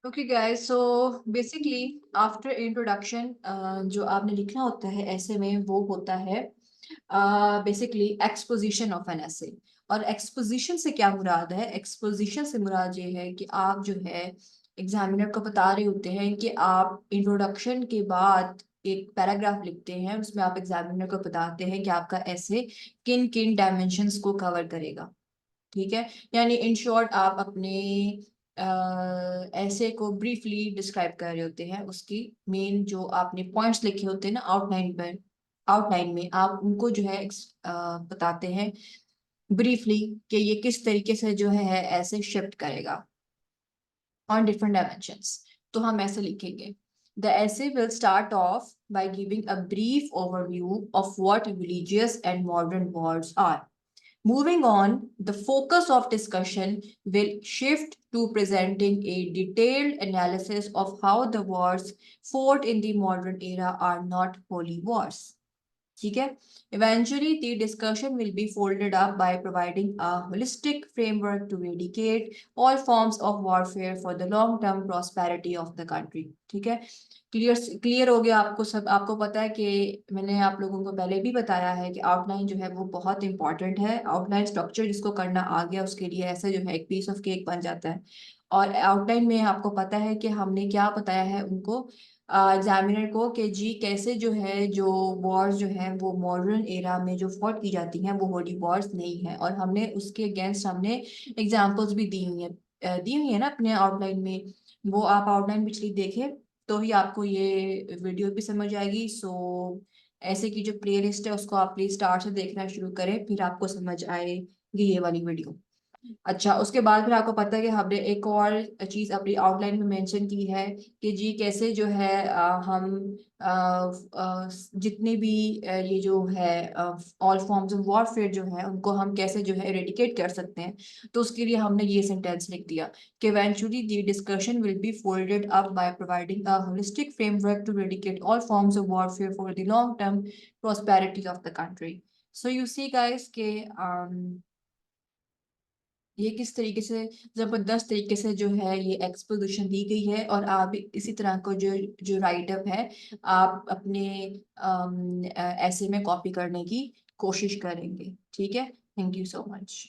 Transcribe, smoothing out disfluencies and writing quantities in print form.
Okay guys, so basically after introduction जो आपने लिखना होता है ऐसे में वो होता है बेसिकली एक्सपोजिशन ऑफ एन ऐसे। और एक्सपोजिशन से क्या मुराद है? एक्सपोजिशन से मुराद ये है कि आप जो है एग्जामिनर को बता रहे होते हैं कि आप इंट्रोडक्शन के बाद एक पैराग्राफ लिखते हैं, उसमें आप एग्जामिनर को बताते हैं कि आपका ऐसे किन किन डायमेंशंस को कवर करेगा। ठीक है, यानी इन शॉर्ट आप अपने ऐसे को ब्रीफली डिस्क्राइब कर रहे होते हैं। उसकी मेन जो आपने पॉइंट्स लिखे होते हैं ना आउटलाइन पर, आउटलाइन में आप उनको जो है बताते हैं ब्रीफली कि ये किस तरीके से जो है ऐसे शिफ्ट करेगा ऑन डिफरेंट डायमेंशंस। तो हम ऐसे लिखेंगे, the essay will start off by giving a brief overview of what religious and modern wars are. Moving on, the focus of discussion will shift to presenting a detailed analysis of how the wars fought in the modern era are not holy wars. ठीक है, eventually the discussion will be folded up by providing a holistic framework to eradicate all forms of warfare for the long term prosperity of the country. ठीक है, clear clear हो गया आपको सब? आपको पता है कि मैंने आप लोगों को पहले भी बताया है कि आउटलाइन जो है वो बहुत इंपॉर्टेंट है। आउटलाइन स्ट्रक्चर जिसको करना आ गया उसके लिए ऐसे जो है एक पीस ऑफ केक बन जाता है। और आउटलाइन में आपको पता है कि हमने क्या बताया है उनको, एग्जामिनर को, कि जी कैसे जो है जो वॉर्स जो है वो मॉडर्न एरा में जो फॉट की जाती हैं वो होली वॉर्स नहीं है। और हमने उसके अगेंस्ट हमने एग्जांपल्स भी दी हुई है ना अपने आउटलाइन में। वो आप आउटलाइन पिछली देखें तो ही आपको ये वीडियो भी समझ आएगी। सो ऐसे की जो प्लेलिस्ट है उसको आप प्लीज स्टार्ट से देखना शुरू करें, फिर आपको समझ आएगी ये वाली वीडियो। अच्छा, उसके बाद फिर आपको पता है कि हमने एक और चीज अपनी आउटलाइन में मेंशन की है कि जी कैसे जो है हम जितने भी ये जो है ऑल फॉर्म्स ऑफ वॉरफेयर जो है उनको हम कैसे जो है इरेडिकेट कर सकते हैं। तो उसके लिए हमने ये सेंटेंस लिख दिया कि eventually the discussion will be folded up by providing a holistic framework to eradicate all forms of warfare for the long term prosperity of the country. So you see guys के ये किस तरीके से जबरदस्त तरीके से जो है ये एक्सपोजिशन दी गई है। और आप इसी तरह को जो जो राइट अप है आप अपने ऐसे में कॉपी करने की कोशिश करेंगे। ठीक है, थैंक यू सो मच।